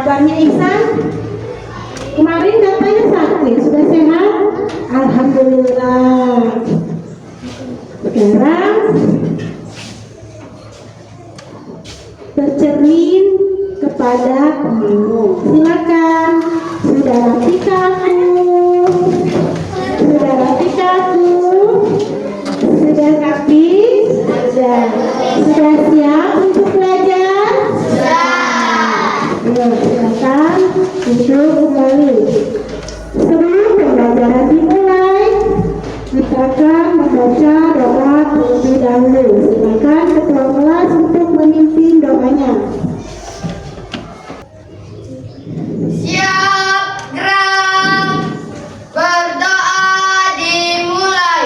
Kabarnya Ihsan? Kemarin katanya sakit, sudah sehat? Alhamdulillah. Sekarang bercermin kepada kamu. Silakan, saudara Tikaku. Saudara Tikaku, sudah rapi? Sudah siap untuk belajar? Ya, silakan untuk kembali. Sebelum pembelajaran dimulai, kita akan membaca doa terlebih dahulu. Silakan ketua kelas untuk memimpin doanya. Siap, gerak, berdoa dimulai.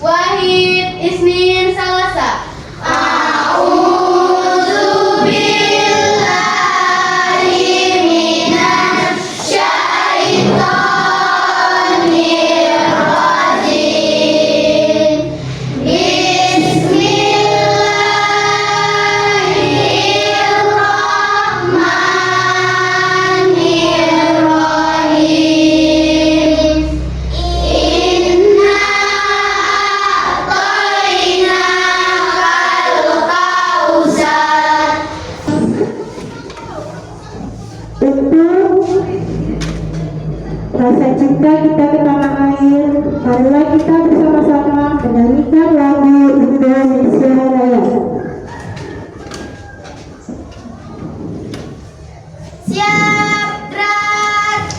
Wahid, Isnin, Salasa. Untuk rasa cinta kita ke tanah air, marilah kita bersama-sama menyanyikan lagu Indonesia Raya. Siap, gerak.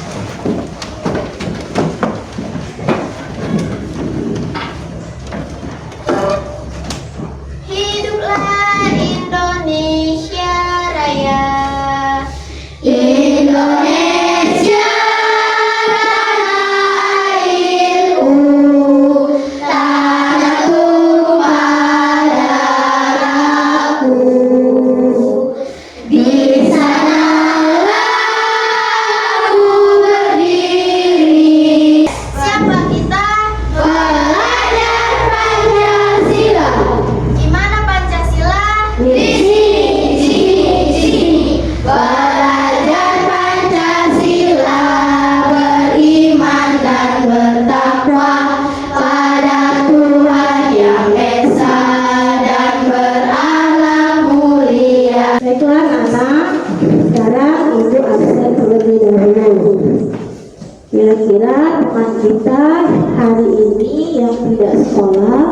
Hiduplah Indonesia Raya. Indonesia tanah airku, tanah tumpah darahku. Di sanalah aku berdiri. Siapa kita? Belajar Pancasila. Gimana Pancasila? Di sini. Belajar Pancasila, beriman dan bertakwa pada Tuhan yang Esa dan berakhlak mulia. Baiklah anak, sekarang ibu absen terlebih dahulu. Kira-kira teman kita hari ini yang tidak sekolah,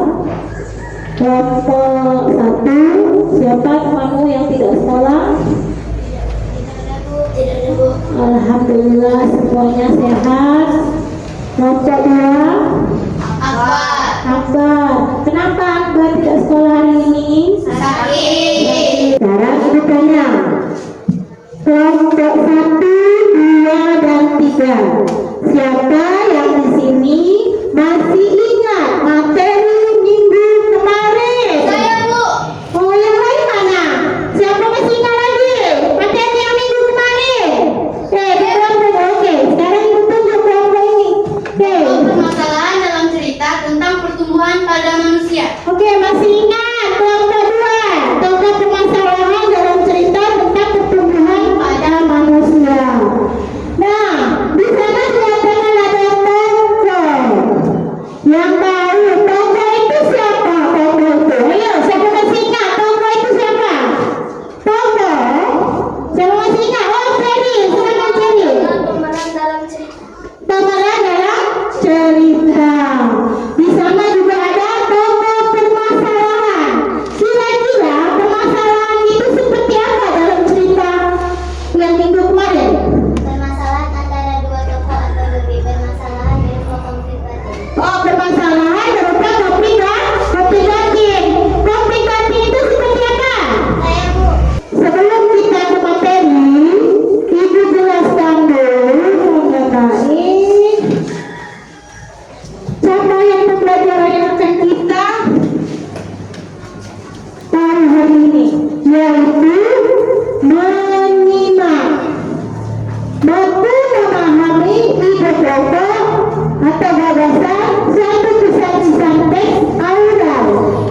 kelompok 1, siapa temanmu yang tidak sekolah? Alhamdulillah semuanya sehat. Kelompok 2, Akbar. Kenapa Akbar tidak sekolah hari ini? Sakit. Sekarang ibu tanya, kelompok 1, 2, dan 3, siapa yang di sini masih ingat materi minggu kemarin? Saya, Bu. Oh, yang lain mana? Siapa masih ingat lagi materi yang minggu kemarin? Belum. Oke, sekarang ibu tunjuk kelompok ini. Permasalahan dalam cerita tentang pertumbuhan pada manusia. Oke, masih ingat kelompok 2 tentang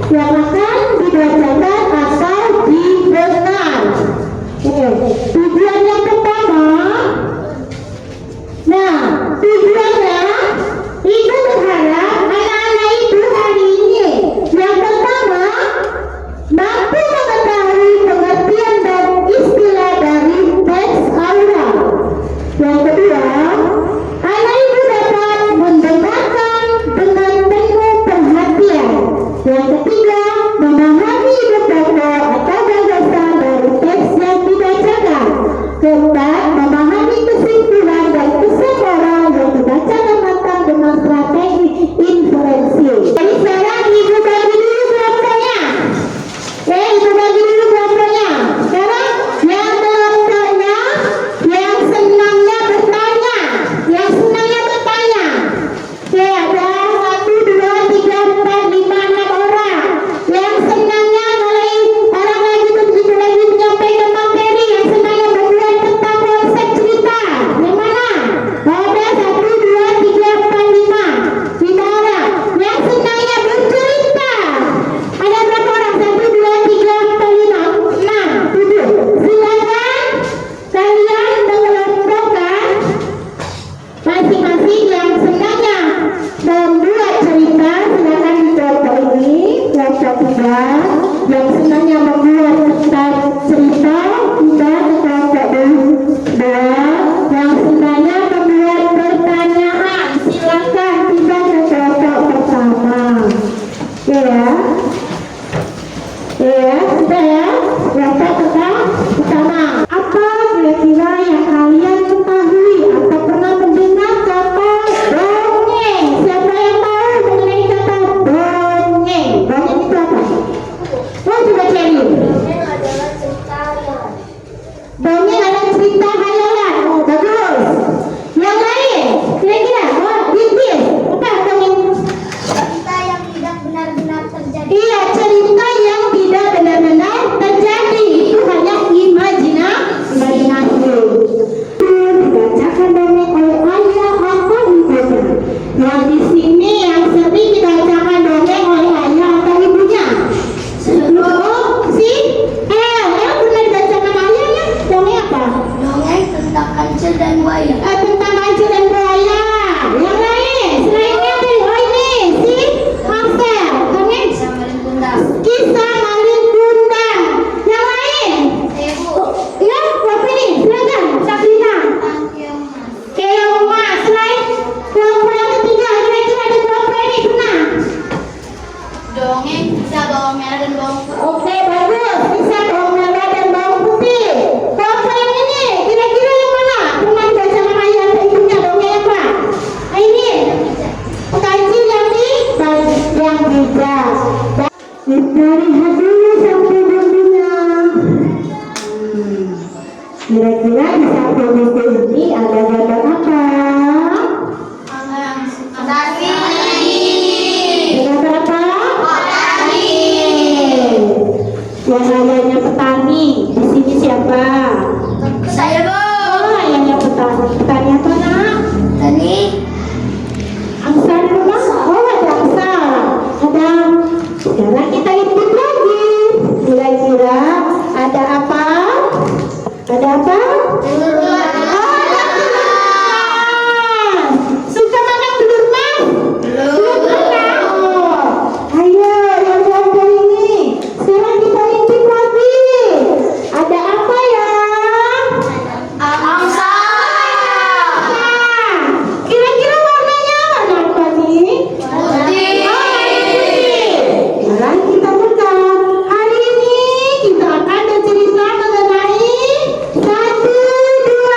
yang akan dibacakan atau didengar. Tujuan yang pertama, tujuannya Ibu berharap anak-anak Ibu hari ini yang pertama mampu mengetahui pengertian dan istilah dari teks Alkitab. Yang kedua, anak Ibu dapat mendengarkan dengan penuh perhatian. Yang ketiga, memahami pokok atau gagasan dari teks yang dibacakan. Keempat, memahami kesimpulan dan kesan moral yang dibacakan matang dengan strategi inferensi. Jadi sekarang Ibu bagi dulu kelompoknya. Ibu bagi dulu kelompoknya. Sekarang yang kelompoknya yang senangnya bertanya, yang senangnya bertanya. Ada 1, 2, 3, 4, 5, 6 orang yang senangnya mulai orang lagi begitu lagi menyampaikan materi, yang senangnya berbuat tentang konsep cerita. Yang mana? Ada 1, 2, 3, 4, 5 orang yang senangnya bercerita. Ada berapa orang? 1, 2, 3, 4, 5, 6, 7. Silakan kalian mengelompokkan masing-masing yang senangnya membuat cerita. Silakan di kelompok ini, kelompok 3 yang senangnya membuat tentang cerita, pindah ke kelompok 2 yang senangnya membuat pertanyaan. Silakan pindah ke kelompok pertama. Sudah ya, kelompok pertama. Apa kira-kira yang kalian ketahui atau pernah mendengar kata dongeng? Siapa yang tahu mengenai kata dongeng? Dongeng itu apa? Coba cari. Dongeng adalah cerita hayalan. Bagus. Yang lain, kira-kira, Bintis, apa dongeng? Cerita yang tidak benar-benar terjadi. Iya, cerita yang tidak benar-benar terjadi. Itu hanya imajinasi. Dibacakan dongeng oleh ayah atau ibunya. Yang di sini yang sering dibacakan dongeng oleh ayah atau ibunya. Si El pernah dibacakan ayahnya. Dongeng apa? Dongeng tentang kancil dan buaya. Tentang kancil dan buaya. Yang lain, selainnya ini si Marcel. Dongeng Kisah Malin Kundang. kisah Malin Kundang. Yang lain, Ibu. ya apa ini? Silakan Sabrina. Keong Mas. Selain kelompok yang ketiga, kira-kira ada kelompok ini pernah? Dongeng kisah bawang merah dan bawang putih. Oke, bagus. Bisa bawang merah dan bawang putih. Kelompok yang ini, kira-kira yang mana? Pernah dibacakan ayah atau ibunya dongeng apa? Ini kancil yang bijak. Kita lihat dulu sampai bukunya. Kira-kira di satu buku ini ada gambar apa? Gambar apa? Yang ayahnya petani. Di sini siapa? Saya Bu. Oh, ayahnya petani. Petani apa nak? Tadi Angsa di rumah? Oh, ada angsa. Ada. Sekarang kita input lagi. Kira-kira ada apa? Ada apa? Suka makan telur mas? Belum pernah. Ayo yang kelompok ini. Sekarang kita intip lagi. Ada apa ya? angsa. Kira-kira warnanya warna apa nih? Putih. Sekarang kita buka. Hari ini kita akan bercerita mengenai 1, 2,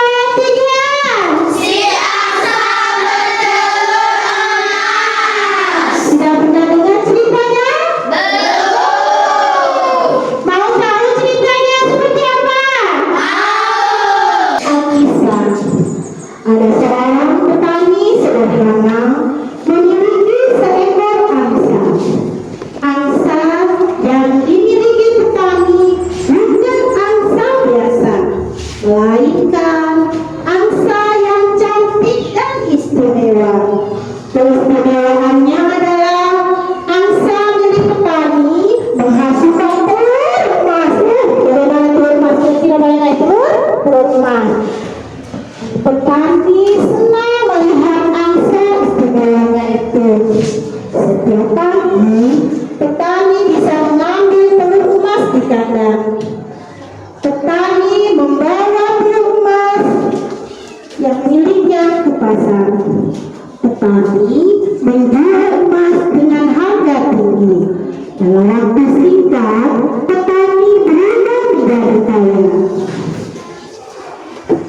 Dalam waktu singkat, petani berubah menjadi kaya.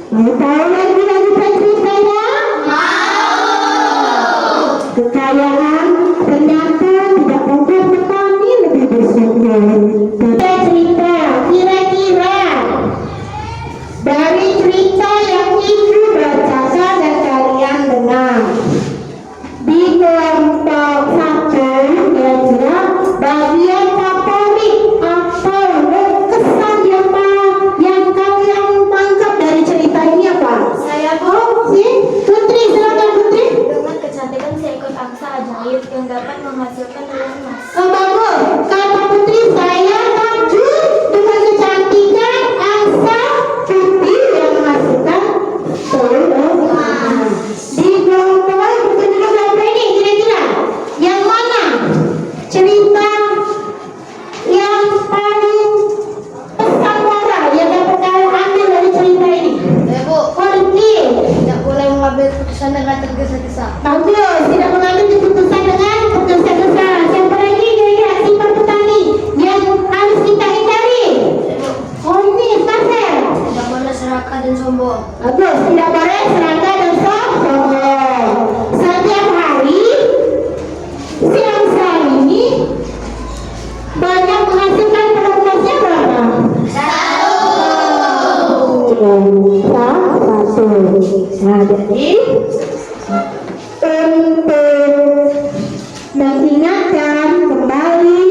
Mau tahu lagi lanjutan ceritanya? Kekayaan ternyata tidak membuat petani lebih bersyukur. Cerita kira-kira dari cerita yang ibu bacakan dan kalian dengar di kelompok 1, kira-kira bagian favorit atau kesan yang kalian tangkap dari cerita ini apa? Saya Putri, silakan Putri. dengan kecantikan seekor angsa ajaib yang dapat menghasilkan telur emas. Bagus, kata Putri, saya takjub dengan kecantikan angsa putih yang menghasilkan telur emas. Di kelompok kedua berapa ini kira-kira? Yang mana cerita yang paling pesan moral yang dapat kalian ambil dari cerita ini? Bu, Putri, tidak boleh mengambil keputusan dengan tergesa-gesa. bagus, tidak mengambil keputusan dengan tergesa-gesa. Siapa lagi kira-kira sifat petani yang harus kita hindari? Oh ini, Pasir. Tidak boleh serakah dan sombong. Bagus, tidak boleh serakah dan sombong. Setiap hari si angsa ini banyak menghasilkan telur-telurnya berapa? Satu. Nah, jadi untuk mengingatkan kembali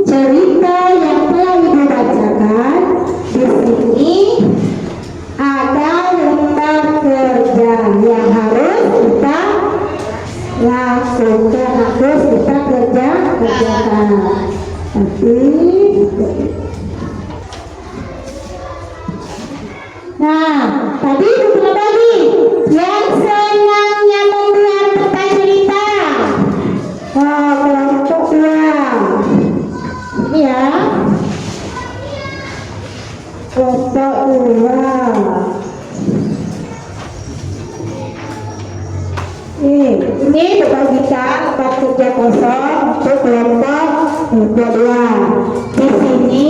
cerita yang telah ibu bacakan, di sini ada lembar kerja yang harus kita lakukan, harus kita kerjakan. Nah, tadi sudah tadi yang senangnya membuat peta cerita. Oh, kelompok 2. Ini ya. Kelompok 2. Ini dibagikan tempat kerja kosong untuk kelompok 2. Di sini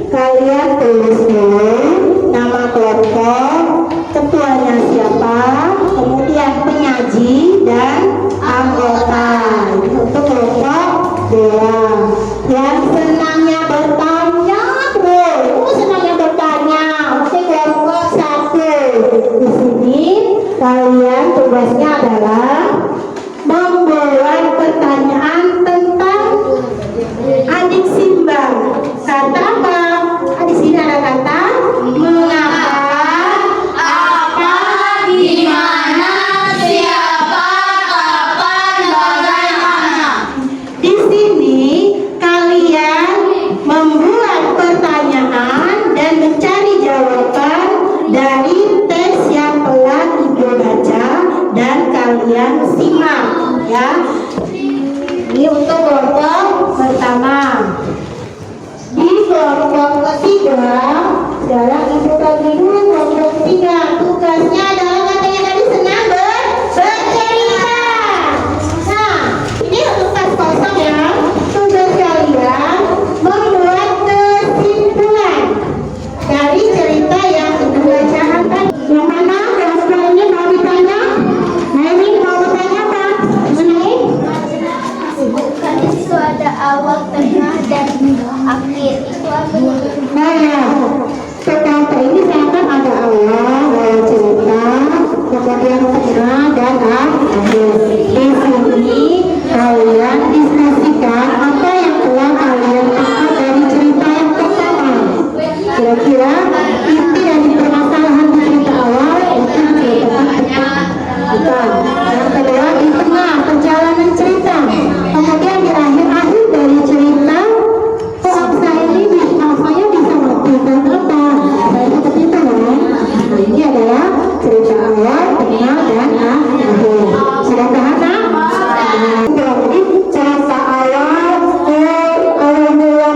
kalian tulis dulu nama kelompok, ketuanya siapa, kemudian penyaji dan anggota. Untuk kelompok 2 yang senangnya bertanya terus, senangnya bertanya untuk kelompok 1. Di sini kalian tugasnya adalah membuat pertanyaan tentang adik simbang. Kata apa? Di sini ada kata mengapa, apa, di mana, siapa, kapan, bagaimana. Di sini kalian membuat pertanyaan dan mencari jawaban dari teks yang telah ibu baca dan kalian simak ya. Ini untuk kelompok pertama. Di kelompok ketiga, sekarang ibu bagi dulu kelompok 3. Tugasnya adalah katanya tadi senang bercerita. Nah, ini untuk tas kosong ya. Tugas kalian membuat kesimpulan dari cerita yang ibu bacakan tadi. Yang mana kelompok ini mau ditanya? Nah, ini mau bertanya apa? Mengenai Bukan itu ada awal, tengah, dan akhir. Itu apa? nah ya, perkata ini seakan ada awal cerita, kemudian tengah dan akhir. Di sini kalian diskusikan apa yang telah kalian tangkap dari cerita yang pertama. Kira-kira inti dari permasalahan di cerita awal itu ceritakan bukan. Yang kedua di tengah perjalanan cerita, kemudian di akhir-akhir dari cerita, saya bisa melakukan apa? Saya seperti itu kan? Nah, ini adalah cerita awal, tengah, dan akhir. Sudah paham? Nah, jadi cerita awal mula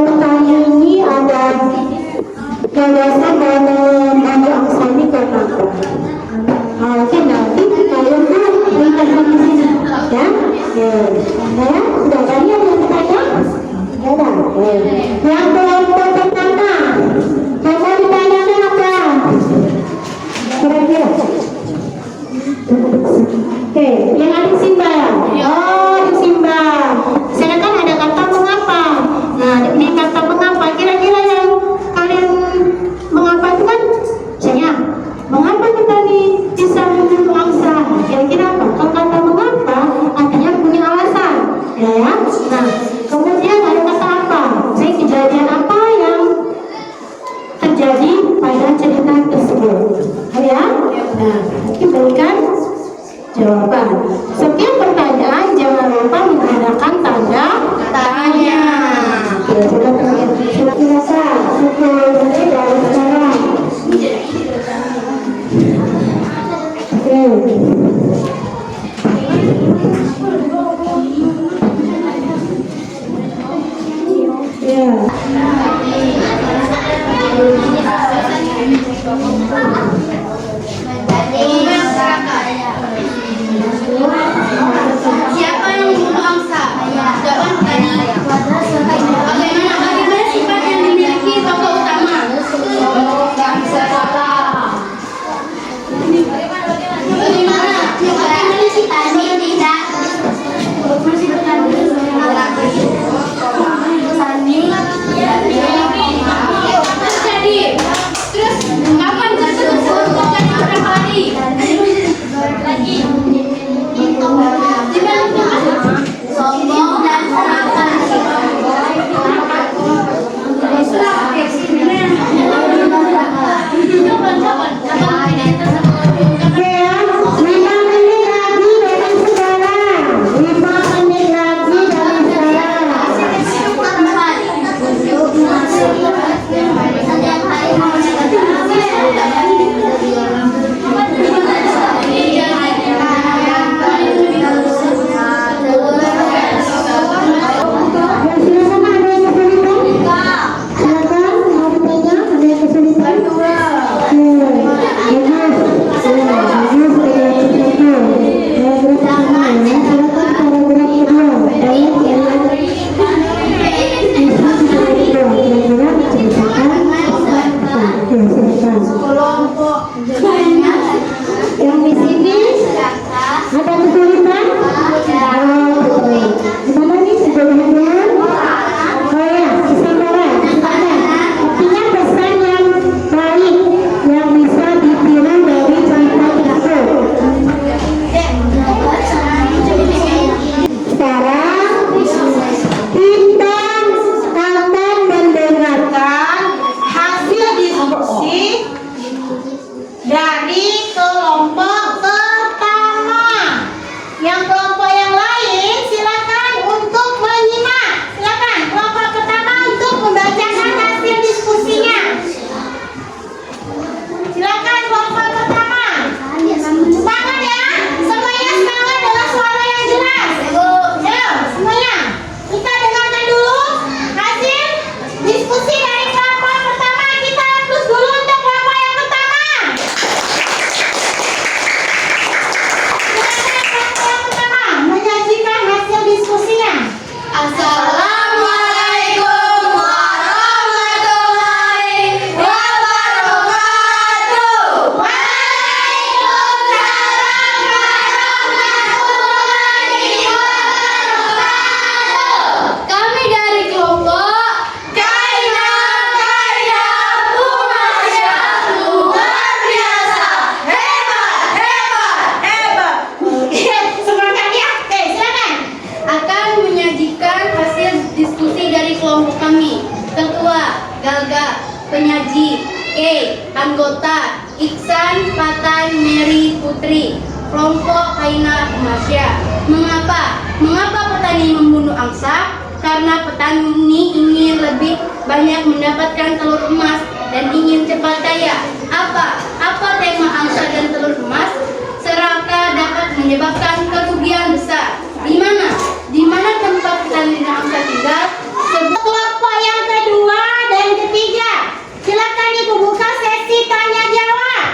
Yang kelompok pertama, coba ditanyakan apa? Kira-kira. Oke, yang adik Simba ya? Oh, adik Simba. Saya kan ada kata mengapa. Nah, di kata mengapa, kira-kira yang kalian mengapa itu kan saya. Mengapa petani bisa membunuh angsa? Kira-kira apa? Kalau kata mengapa, artinya punya alasan. Ya, ya. Nah, kemudian ada kata apa? Saya kejadian apa yang terjadi pada cerita tersebut? Ya. Nah, kita berikan jawaban. Setiap pertanyaan jangan lupa menggunakan tanda tanya. Silakan pukul dari sekarang. Siapa yang membunuh angsa? Jawaban tadi. Bagaimana sifat yang dimiliki tokoh utama? Bagaimana sifat terjadi? Terus kapan tersebut terjadi berapa hari? Sombong dan serakah. Ya, 5 menit lagi dari sekarang. 5 menit lagi dari sekarang. Yang di sini ada kesulitan? Gimana nih sebelumnya? Oh ya, kesabaran. Artinya pesan yang baik yang bisa ditiru dari cerita tersebut. Sekarang kita akan mendengarkan hasil diskusi dari kelompok pertama. Yang kelompok yang lain silakan untuk menyimak. Silakan kelompok pertama untuk membacakan hasil diskusinya. Silakan kelompok pertama. Semangat ya. Semuanya semangat dengan suara yang jelas. Ya, semuanya. Kita dengarkan dulu hasil diskusi dari kelompok pertama. Kita terus dulu untuk kelompok yang pertama. Menyajikan hasil diskusinya. Assalamualaikum warahmatullahi wabarakatuh. Waalaikumsalam warahmatullahi wabarakatuh. Kami dari kelompok Kaina Pumasya luar biasa. Hebat. Semangat ya. Oke, silakan. Akan menyajikan hasil diskusi dari kelompok kami. Ketua Galga, penyaji K, anggota Iksan, Patan, Mary, Putri. Kelompok Kaina Pumasya. Mengapa petani membunuh angsa? Karena petani ingin lebih banyak mendapatkan telur emas dan ingin cepat kaya. Apa tema angsa dan telur emas? Serakah dapat menyebabkan kerugian besar. Di mana tempat petani dan angsa tinggal? Kelompok yang kedua dan ketiga. Silakan Ibu buka sesi tanya jawab.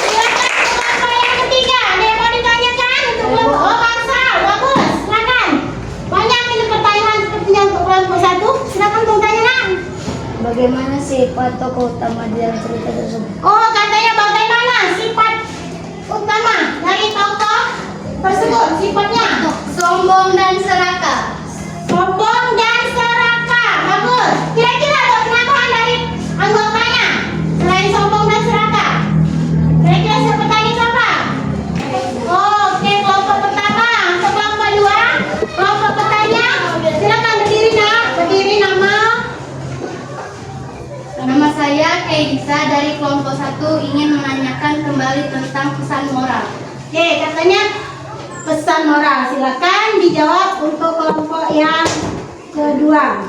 Silakan kelompok yang ketiga. Ada yang mau ditanyakan untuk kelompok? Oh, bangsa. Bagus. Silakan. Banyak ini pertanyaan sepertinya untuk kelompok satu. Bagaimana sifat tokoh utama di dalam cerita tersebut? Oh, katanya bagaimana sifat utama dari tokoh tersebut? Sifatnya Sombong dan serakah. sombong dan serakah. Bagus. Kira-kira ada penambahan dari anggotanya selain sombong dan serakah? Kira-kira siapa tadi siapa? Oh, oke, kelompok pertama. Untuk kelompok dua, kelompok petanya. Silakan berdiri nak. Berdiri nama. Nama saya Kaidisa dari kelompok 1 ingin menanyakan kembali tentang pesan moral. Oke, katanya pesan moral. Silakan dijawab untuk kelompok yang kedua.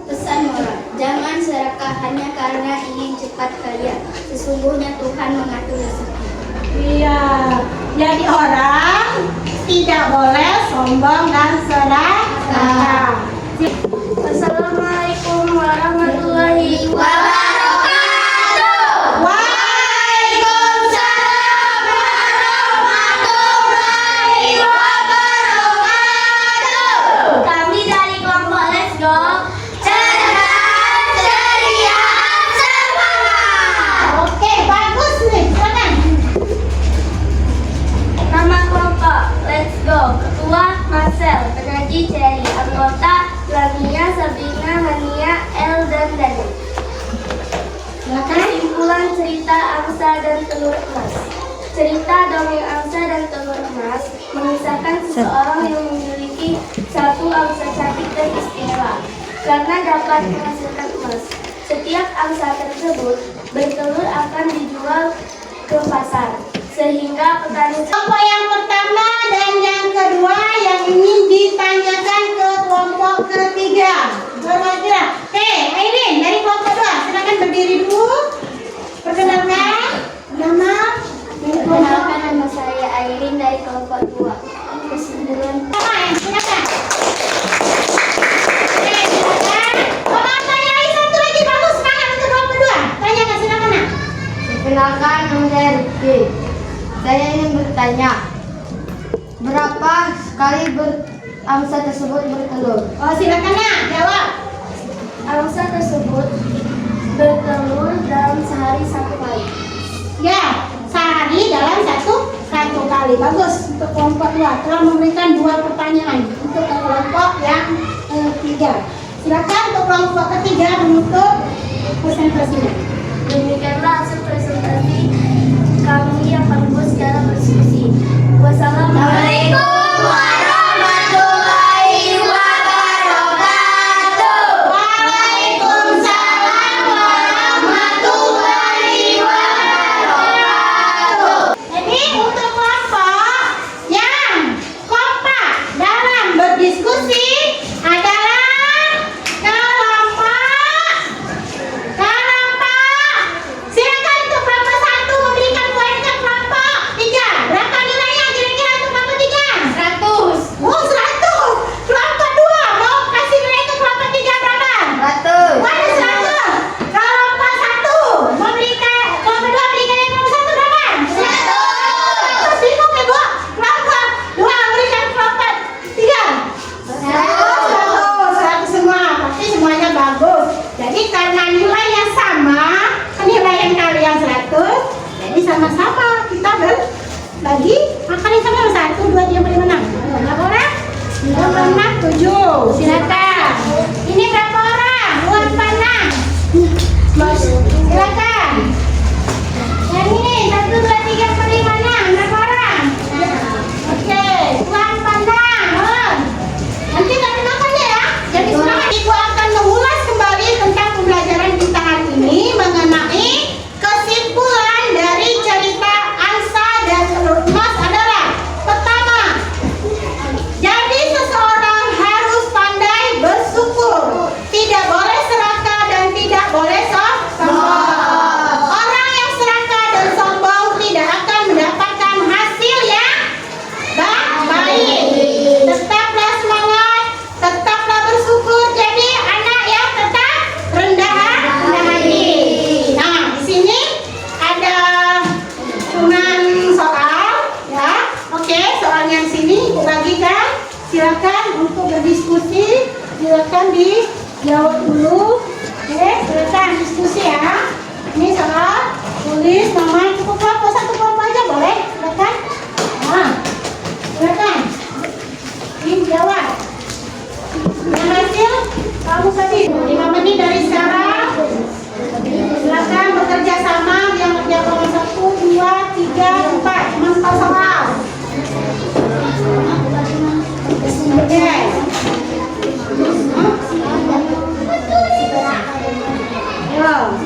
Pesan moral, jangan serakah hanya karena ingin cepat kaya. Sesungguhnya Tuhan mengatur rezeki. Iya, jadi orang tidak boleh sombong dan serakah. Assalamualaikum warahmatullahi Wabarakatuh. Waalaikumsalam warahmatullahi wabarakatuh. Kami dari kelompok Let's Go. Cerdas, ceria, semangat. Oke, bagus nih. Silakan. Nama kelompok Let's Go. Ketua Marcel, penyaji Cherry, anggota Lamia, Sabrina, Hania, El, dan Dani. Silakan. Kesimpulan cerita Angsa dan Telur Emas. Cerita dongeng Angsa dan Telur Emas mengisahkan seseorang yang memiliki satu angsa cantik dan istimewa karena dapat menghasilkan emas. Setiap angsa tersebut bertelur akan dijual ke pasar, sehingga petani Kelompok yang pertama dan yang kedua yang ingin ditanyakan ke kelompok ketiga. Kira-kira. Oke, Airin dari kelompok 2. Silakan berdiri dulu. Perkenalkan nama. Perkenalkan, nama saya Airin dari kelompok 2. Kesimpulan Silakan. Oke, silakan. Oh, tanya lagi satu lagi. Bagus, semangat untuk kelompok 2. Tanyakan, silakan nak. Perkenalkan, nama saya Rizky. Saya ingin bertanya, berapa kali angsa tersebut bertelur? Oh, silakan nak. Jawab. Angsa tersebut bertelur dalam sehari 1 kali. Ya, sehari dalam satu kali. Bagus untuk kelompok 2 telah memberikan 2 pertanyaan untuk kelompok yang ketiga. Silakan untuk kelompok ketiga menutup presentasinya. Demikianlah hasil presentasi kami yang bagus dalam diskusi. Wassalamualaikum warahmatullahi wabarakatuh. Waalaikumsalam warahmatullahi wabarakatuh. Jadi untuk kelompok yang kompak dalam berdiskusi adalah kelompok. Silakan untuk kelompok 1 memberikan poin ke kelompok 3. Berapa nilainya kira-kira untuk kelompok 3? 100. Oh, 100. Kelompok 2 mau kasih nilai ke kelompok 3 berapa? 100. Mana 100? Kelompok 1 memberikan, kelompok 2 berikan yang kelompok 1 berapa? 100. Bingung ya, Bu? Kelompok 2 berikan kelompok 3. 100 semua, pasti semuanya bagus. Jadi karena nilainya sama, penilaian kalian 100, jadi sama-sama kita berbagi makan yang sama 1, 2, 3, 4, 5, 6. Berapa orang? 5, 6, 7. Silakan. Ini berapa orang? 2, 4, 6. Silakan. Yang ini 1, 2, 3, 4, 5, 6. Berapa orang? Oke, 2, 4, 6. Nanti kami makan ya. Jadi semangat. Ibu akan mengulas kembali tentang pembelajaran kita hari ini mengenai kesimpulan dari cerita Angsa dan Telur Emas adalah pertama, jadi seseorang harus pandai bersyukur, tidak boleh serakah dan tidak boleh sombong. Orang yang serakah dan sombong tidak akan mendapatkan hasil yang baik. Tetaplah semangat, tetaplah bersyukur. Jadi anak yang tetap rendah hati. Nah, di sini ada susunan soal, ya. Oke, soalnya di sini Ibu bagikan. Silakan untuk berdiskusi. Silakan dijawab dulu. Oke, silakan. Ini salah. Tulis nama cukup kelompok, satu kelompok aja boleh? Silakan. Nah, silakan. Tim jawab. Yang hasil kamu tadi 5 menit dari sekarang. Silakan bekerja sama yang mengerjakan 1, 2, 3, 4. Mantap soal. Oke. Yo.